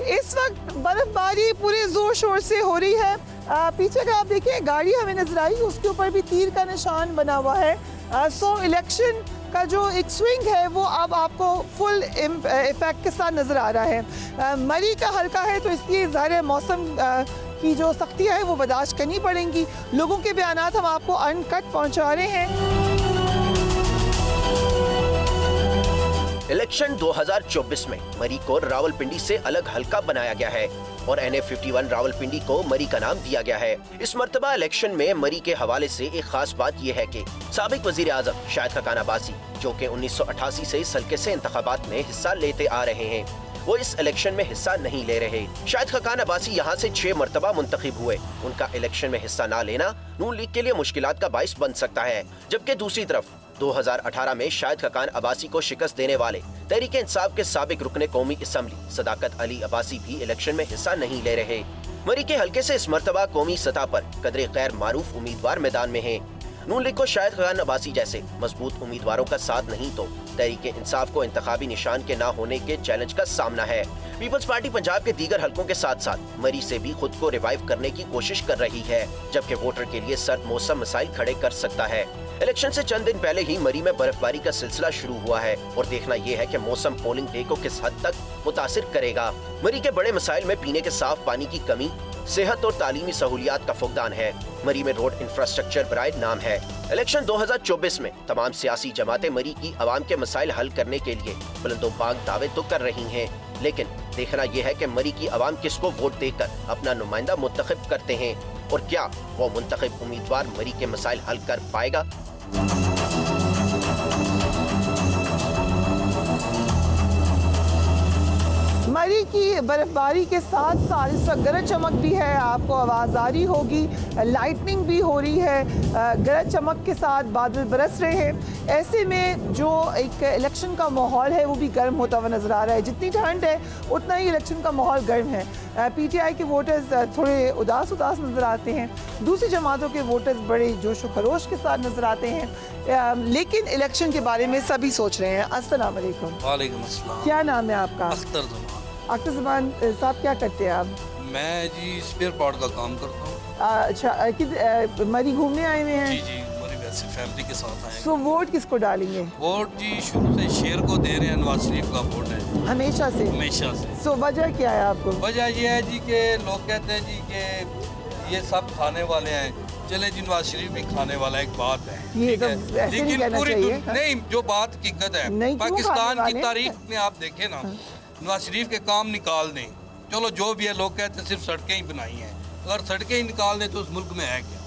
इस वक्त बर्फबारी पूरे जोर शोर से हो रही है। पीछे का आप देखिए गाड़ी हमें नजर आई, उसके ऊपर भी तीर का निशान बना हुआ है। सो इलेक्शन का जो एक स्विंग है वो अब आपको फुल इफेक्ट के साथ नजर आ रहा है। मरी का हल्का है तो इसलिए ज़ाहिर मौसम की जो सख्तियाँ है वो बर्दाश्त करनी पड़ेंगी। लोगों के बयानात हम आपको अनकट पहुँचा रहे हैं। इलेक्शन 2024 में मरी को रावलपिंडी से अलग हल्का बनाया गया है और NA51 रावलपिंडी को मरी का नाम दिया गया है। इस मर्तबा इलेक्शन में मरी के हवाले से एक खास बात यह है कि साबिक वजीर आजम शाहिद खकान अब्बासी, जो कि 1988 से इस हल्के से इंतखाबात में हिस्सा लेते आ रहे हैं, वो इस इलेक्शन में हिस्सा नहीं ले रहे। शाहिद खकान अब्बासी यहाँ से 6 मरतबा मुंतखब हुए। उनका इलेक्शन में हिस्सा न लेना नून लीग के लिए मुश्किलात का बाइस बन सकता है। जबकि दूसरी तरफ 2018 में शाहिद खकान अब्बासी को शिकस्त देने वाले तहरीक इंसाफ के साबिक रुकने कौमी असम्बली सदाकत अली अब्बासी भी इलेक्शन में हिस्सा नहीं ले रहे। मरी के हल्के से इस मरतबा कौमी सतह पर कदरे गैर मारूफ उम्मीदवार मैदान में हैं। नून लीग को शाहिद खकान अब्बासी जैसे मजबूत उम्मीदवारों का साथ नहीं तो तहरीक इंसाफ को इंतखाबी निशान के न होने के चैलेंज का सामना है। पीपल्स पार्टी पंजाब के दीगर हलकों के साथ साथ मरी से भी खुद को रिवाइव करने की कोशिश कर रही है, जबकि वोटर के लिए सर्द मौसम मसाइल खड़े कर सकता है। इलेक्शन से चंद दिन पहले ही मरी में बर्फबारी का सिलसिला शुरू हुआ है और देखना यह है कि मौसम पोलिंग डे को किस हद तक मुतासिर करेगा। मरी के बड़े मसाइल में पीने के साफ पानी की कमी, सेहत और तालीमी सहूलियात का फुकदान है। मरी में रोड इंफ्रास्ट्रक्चर बराए नाम है। इलेक्शन 2024 में तमाम सियासी जमातें मरी की आवाम के मसाइल हल करने के लिए बुलंदोबाग दावे तो कर रही हैं, लेकिन देखना यह है कि मरी की आवाम किसको वोट देकर अपना नुमाइंदा मुंतखब करते हैं और क्या वो मुंतखब उम्मीदवार मरी के मसाइल हल कर पाएगा। मरी की बर्फबारी के साथ साथ इस वक्त गरज चमक भी है, आपको आवाज़ आ रही होगी, लाइटनिंग भी हो रही है, गरज चमक के साथ बादल बरस रहे हैं। ऐसे में जो एक इलेक्शन का माहौल है वो भी गर्म होता हुआ नज़र आ रहा है। जितनी ठंड है उतना ही इलेक्शन का माहौल गर्म है। PTI के वोटर्स थोड़े उदास नज़र आते हैं, दूसरी जमातों के वोटर्स बड़े जोश व खरोश के साथ नज़र आते हैं, लेकिन इलेक्शन के बारे में सभी सोच रहे हैं। अस्सलाम वालेकुम। वालेकुम अस्सलाम। क्या नाम है आपका? अख्तर ज़मान। अख्तर ज़मान साहब क्या करते हैं आप? मैं जी स्पेयर पार्ट का काम करता हूँ। अच्छा, मरी घूमने आए हुए हैं? जी जी, मरी वैसे फैमिली के साथ आए। तो वोट किसको डालेंगे? वोट जी शुरू से शेर को दे रहे हैं, नवाज शरीफ का वोट है हमेशा से? हमेशा से। तो वजह क्या है आपको? वजह यह है जी कि लोग कहते हैं जी कि ये सब खाने वाले हैं। चले जी, नवाज शरीफ भी खाने वाला एक बात है, ये तो लेकिन पूरी नहीं, जो बात हकीकत है पाकिस्तान की तारीख में आप देखें ना, नवाज शरीफ के काम निकाल दें, चलो जो भी है, लोग कहते हैं सिर्फ सड़कें ही बनाई हैं, अगर सड़कें ही निकाल दें तो उस मुल्क में है क्या?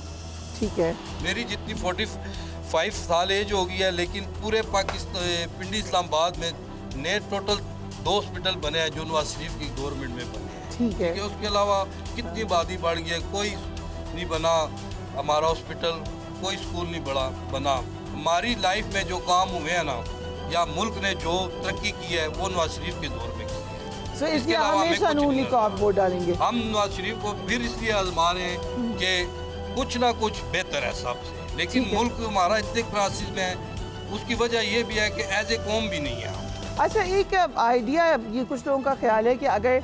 ठीक है, मेरी जितनी 45 साल एज हो गई है, लेकिन पूरे पाकिस्तान पिंडी इस्लामाबाद में नए टोटल 2 हॉस्पिटल बने हैं जो नवाज शरीफ की गवर्नमेंट में बने हैं। ठीक है, उसके अलावा कितनी आबादी बढ़ गई है, कोई नहीं बना हमारा हॉस्पिटल, कोई स्कूल नहीं बना। हमारी लाइफ में जो काम हुए हैं ना, या मुल्क ने जो तरक्की की है वो नवाज शरीफ के दौर में की है। तो इसके अलावा हमेशा नून लीग को आप वोट डालेंगे? हम नवाज शरीफ को फिर इसलिए आजमा रहे हैं कि कुछ ना कुछ बेहतर है सबसे, लेकिन मुल्क हमारा इतने क्राइसिस में है, उसकी वजह ये भी है कि एज ए कौम भी नहीं है। अच्छा, एक आइडिया, ये कुछ लोगों का ख्याल है कि अगर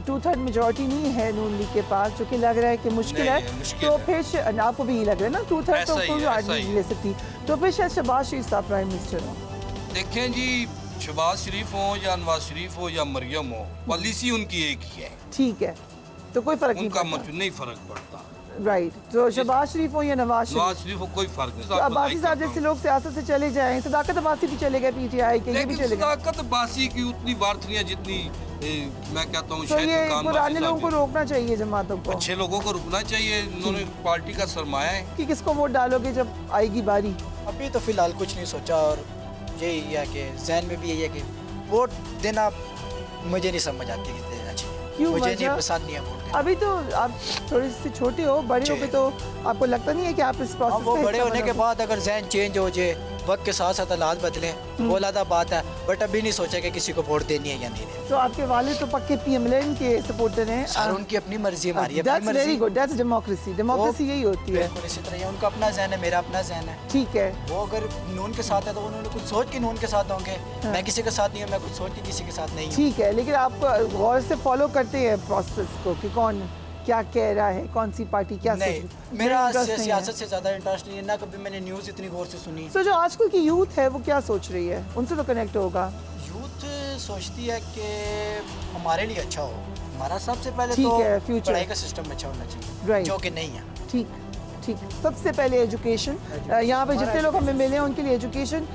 2/3 मेजॉरिटी नहीं है नून लीग के पास, जो कि लग रहा है कि मुश्किल है, तो फिर आपको भी लग रहा है ना 2/3 तो कोई नहीं ले सकती, तो फिर शायद शहबाज शरीफ साहब प्राइम मिनिस्टर हो। देखें जी, शहबाज शरीफ हो या नवाज शरीफ हो या मरियम हो, पॉलिसी उनकी एक ही है। ठीक है, तो कोई फर्क नहीं पड़ता। राइट, तो शहबाज शरीफ हो या नवाज शरीफ हो कोई फर्क नहीं। अब्बासी साहब जैसे लोग सियासत से चले जाएं, सदाकत अब्बासी भी चले गए PTI के, ये भी चले गए। सदाकत अब्बासी की उतनी वर्थ नहीं है जितनी मैं कहता हूँ। तो ये पुराने लोगों को रोकना चाहिए, जमातों को, अच्छे लोगों को रुकना चाहिए, उन्होंने पार्टी का सरमाया है। कि किसको वोट डालोगे जब आएगी बारी? अभी तो फिलहाल कुछ नहीं सोचा, और यही है कि जहन में भी यही है कि वोट देना मुझे नहीं समझ आती कि देना चाहिए। क्यों? मुझे नहीं पसंद नहीं है वोट देना। अभी तो आप थोड़ी सी छोटे हो, बड़े हो के तो आपको लगता नहीं है कि आप इस प्रोसेस वो बड़े होने के बाद अगर जहन चेंज हो जाए वक्त के साथ साथ हालात बदले, वो अलग बात है, बट अभी नहीं सोचा कि किसी को वोट देनी है या नहीं देनी। तो आपके वालिद तो पक्के पीएमएल के सपोर्टर हैं सर, उनकी अपनी मर्जी, हमारी अपनी That's very good, that's democracy, democracy यही होती है। बिल्कुल इसी तरह उनका अपना ज़हन है, मेरा अपना ज़हन है। ठीक है, वो अगर नून के साथ है तो उन्होंने कुछ सोच के नून के साथ होंगे, मैं किसी के साथ नहीं हूँ, मैं कुछ सोच के किसी के साथ नहीं हूँ। ठीक है, लेकिन आप गौर से फॉलो करते हैं प्रोसेस को कि कौन क्या कह रहा है, कौन सी पार्टी क्या नहीं, मेरा सियासत से ज़्यादा इंटरेस्ट नहीं है, ना कभी मैंने न्यूज़ इतनी गौर से सुनी। तो जो आजकल की यूथ है वो क्या सोच रही है, उनसे तो कनेक्ट होगा। यूथ सोचती है कि हमारे लिए अच्छा हो, हमारा सबसे पहले ठीक तो है, फ्यूचर पढ़ाई का सिस्टम अच्छा होना चाहिए, राइट, जो कि नहीं है। ठीक ठीक, सबसे पहले एजुकेशन। यहाँ पे जितने लोग हमें मिले हैं उनके लिए एजुकेशन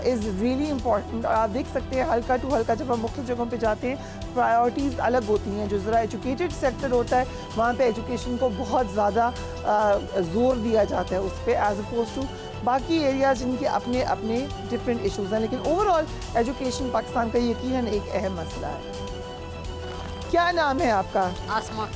इज़ रियली इम्पॉर्टेंट। आप देख सकते हैं हल्का टू हल्का जब हम मुख्य जगहों पे जाते हैं प्रायोरिटीज़ अलग होती हैं। जो ज़रा एजुकेटेड सेक्टर होता है वहाँ पे एजुकेशन को बहुत ज़्यादा ज़ोर दिया जाता है उस पर, एज अपोज टू बाकी एरियाज जिनके अपने अपने डिफरेंट इशूज़ हैं। लेकिन ओवरऑल एजुकेशन पाकिस्तान का यकीनन एक अहम मसला है। क्या नाम है आपका? आसमा।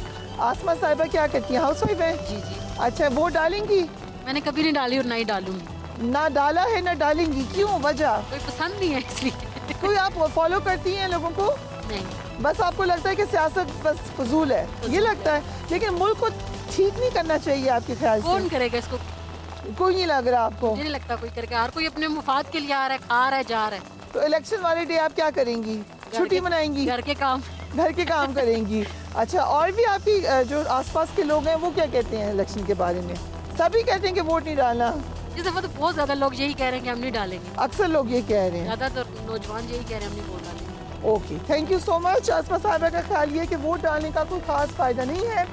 आसमा साहिबा क्या करती हैं, हाउस वाइफ है? जी जी। अच्छा, वोट डालेंगी? मैंने कभी नहीं डाली और ना ही डालूंगी। ना डाला है ना डालेंगी, क्यों, वजह? कोई पसंद नहीं है इसलिए। कोई आप फॉलो करती हैं लोगों को? नहीं। बस आपको लगता है कि सियासत बस फजूल है, ये लगता है। लेकिन मुल्क को ठीक नहीं करना चाहिए आपके ख्याल से? कौन करेगा इसको? कोई नहीं लग रहा आपको? मुझे नहीं लगता कोई करेगा, हर कोई अपने मुफाद के लिए आ रहा है, खा रहा है, जा रहा है। तो इलेक्शन वाले डे आप क्या करेंगी? छुट्टी मनाएंगी? घर के काम। घर के काम करेंगी। अच्छा, और भी आपकी जो आसपास के लोग हैं वो क्या कहते हैं इलेक्शन के बारे में? सभी कहते हैं कि वोट नहीं डालना। इस दफा तो बहुत ज्यादा लोग यही कह रहे हैं कि हम नहीं डालेंगे। अक्सर लोग ये कह रहे हैं, ज्यादातर नौजवान यही कह रहे हैं हम नहीं वोट डालेंगे। Okay, thank you so much. Asma Sahiba का ख्याल ये है कि वोट डालने का कोई खास फायदा नहीं है।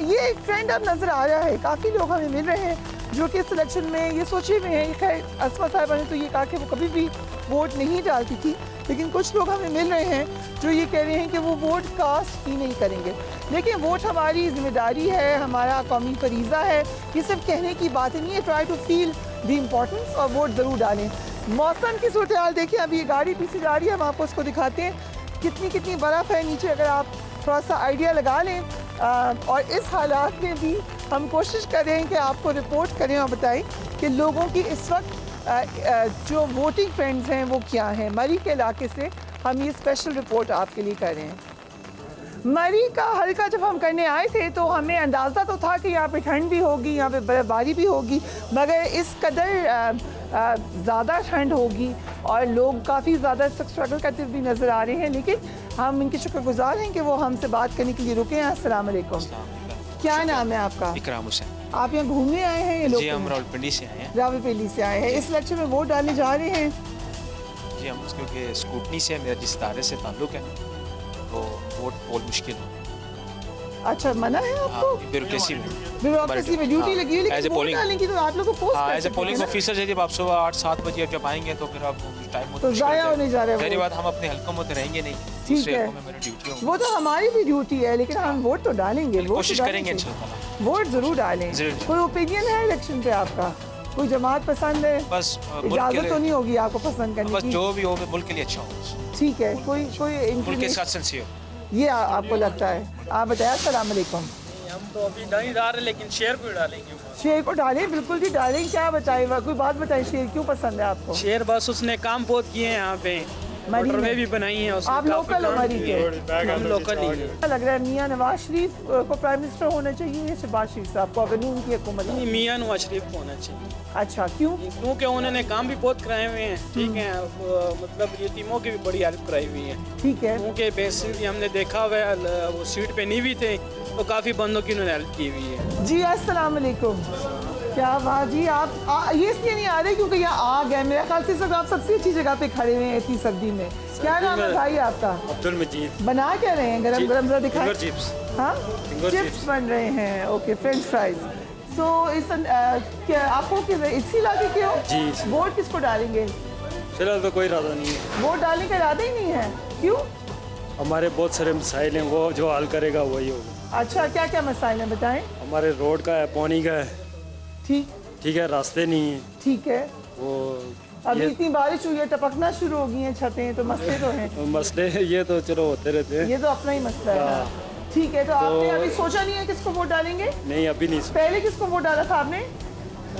ये एक ट्रेंड अब नजर आ रहा है, काफ़ी लोग हमें मिल रहे हैं जो कि इस इलेक्शन में ये सोचे हुए हैं। खैर, आसमा साहिबा ने तो ये कहा कि वो कभी भी वोट नहीं डालती थी, लेकिन कुछ लोग हमें मिल रहे हैं जो ये कह रहे हैं कि वो वोट कास्ट ही नहीं करेंगे। लेकिन वोट हमारी जिम्मेदारी है, हमारा कौमी फरीज़ा है, ये सिर्फ कहने की बात नहीं है। Try to feel the importance और वोट ज़रूर डालें। मौसम की सूरत हाल देखिए, अभी ये गाड़ी पीछे जा रही है, हम आपको उसको दिखाते हैं कितनी कितनी बर्फ़ है नीचे, अगर आप थोड़ा सा आइडिया लगा लें। और इस हालात में भी हम कोशिश करें कि आपको रिपोर्ट करें और बताएं कि लोगों की इस वक्त जो वोटिंग ट्रेंड्स हैं वो क्या हैं। मरी के इलाके से हम ये स्पेशल रिपोर्ट आपके लिए कर रहे हैं। मरी का हल्का जब हम करने आए थे तो हमें अंदाज़ा तो था कि यहाँ पे ठंड भी होगी, यहाँ पे बर्फ़बारी भी होगी, मगर इस कदर ज़्यादा ठंड होगी और लोग काफ़ी ज़्यादा स्ट्रगल करते हुए भी नज़र आ रहे हैं। लेकिन हम इनके शुक्रगुजार हैं कि वो हमसे बात करने के लिए रुके हैं। अस्सलाम वालेकुम। क्या नाम है आपका? इकराम हुसैन। आप यहाँ घूमने आए हैं? ये लोग जी, हम रावलपिंडी से आए हैं। रावलपिंडी से आए हैं। इस इलेक्शन में वोट डालने जा रहे हैं? जी, हम क्योंकि स्कूटनी से मेरा जिस इदारे से ताल्लुक़ है तो वोट पोल मुश्किल हो। अच्छा, मना है आपको? ब्यूरोक्रेसी में ड्यूटी लगी है, लेकिन वोट डालने की तो आप लोगों को post as a polling officer है। जब आप सुबह 8-7 बजे जब आएंगे तो फिर आप टाइम तो ज़ाया होने जा रहे हैं। पहली बात, हम अपने हल्कों में तो रहेंगे नहीं, ठीक है, वो तो हमारी भी ड्यूटी है, लेकिन हम वोट तो डालेंगे, कोशिश करेंगे इंशाल्लाह, वोट जरूर डालें। कोई ओपिनियन है इलेक्शन पे आपका? कोई जमात पसंद है? बस इजाजत तो नहीं होगी आपको पसंद करने की, बस जो भी हो मुल्क के लिए अच्छा हो। ठीक है, कोई मुल्क के साथ सिंसियर, ये आपको लगता है? आप बताएं। अस्सलाम वालेकुम। हम तो अभी नहीं डाल रहे, लेकिन शेर को डालेंगे। शेर को डालें, बिल्कुल भी डालें। क्या बताएं, कोई बात बताएं, शेर क्यों पसंद है आपको? शेर बस उसने काम बहुत किए हैं यहाँ पे, मोटरवे भी बनाई है। आप लोकल हो मरी के? हम लोकल ही है। लग रहा है मियां नवाज शरीफ को प्राइम मिनिस्टर होना चाहिए या शहबाज शरीफ साहब को, अगर नहीं उनकी हुकूमत? मियां नवाज शरीफ को होना चाहिए। अच्छा, क्यों? क्योंकि उन्होंने काम भी बहुत कराए हुए हैं, ठीक है, मतलब यतीमों की भी बड़ी हेल्प कराई हुई है, ठीक है। क्योंकि बेसिकली हमने देखा हुआ है वो सीट पे नहीं भी थे तो काफ़ी बंदों की उन्होंने हेल्प की हुई है। जी, अस्सलाम वालेकुम। क्या बात जी, आप ये इसलिए नहीं आ रहे क्योंकि यहाँ आग है? मेरे ख्याल से सब आप सबसे अच्छी जगह पे खड़े हुए हैं इतनी सर्दी में। क्या नाम है भाई आपका? अब्दुल मजीद। बना क्या रहे हैं? गरम गरम जरा दिखाएं। चिप्स। हाँ, चिप्स बन रहे हैं। Okay, French fries. सो इस क्या आपको इसी इलाके के हो? जी। वोट किसको डालेंगे? फिलहाल तो कोई इरादा नहीं है। वोट डालने का इरादा ही नहीं है? क्यों? हमारे बहुत सारे मसाइल हैं, वो जो हल करेगा वही होगा। अच्छा, क्या क्या मसाइल हैं बताएं? हमारे रोड का है, पानी का है, ठीक है, रास्ते नहीं है, ठीक है। वो अभी इतनी बारिश हुई है, टपकना शुरू हो गई है छतें, तो मसले तो हैं। मसले ये तो चलो होते रहते हैं, ये तो अपना ही मसला है। ठीक है, तो आपने अभी सोचा नहीं है किसको वोट डालेंगे? नहीं, अभी नहीं। पहले किसको वोट डाला था आपने?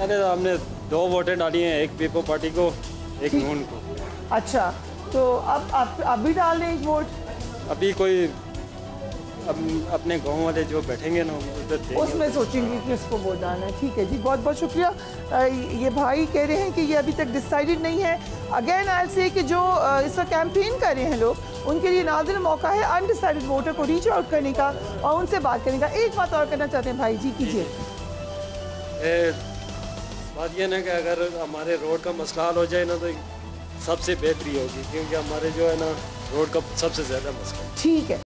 हमने 2 वोटें डाली हैं, एक पीपल पार्टी को, एक नून को। अच्छा, तो अब आप भी डाल दें एक वोट? अभी कोई अपने गांव वाले जो बैठेंगे ना उधर उसमें सोचेंगे कि उसको वोट डालना है। ठीक है जी, बहुत बहुत शुक्रिया। ये भाई कह रहे हैं कि ये अभी तक डिसाइडेड नहीं है। अगेन आई से कि जो इसका कैंपेन कर रहे हैं लोग, उनके लिए नाज़िर मौका है अनडिसाइडेड वोटर को रीच आउट करने का और उनसे बात करने का। एक बात और करना चाहते हैं भाई जी, कीजिए। बात ये ना कि अगर हमारे रोड का मसला हल हो जाए ना तो सबसे बेहतरी होगी, क्योंकि हमारे जो है ना रोड का सबसे ज़्यादा मसला। ठीक है।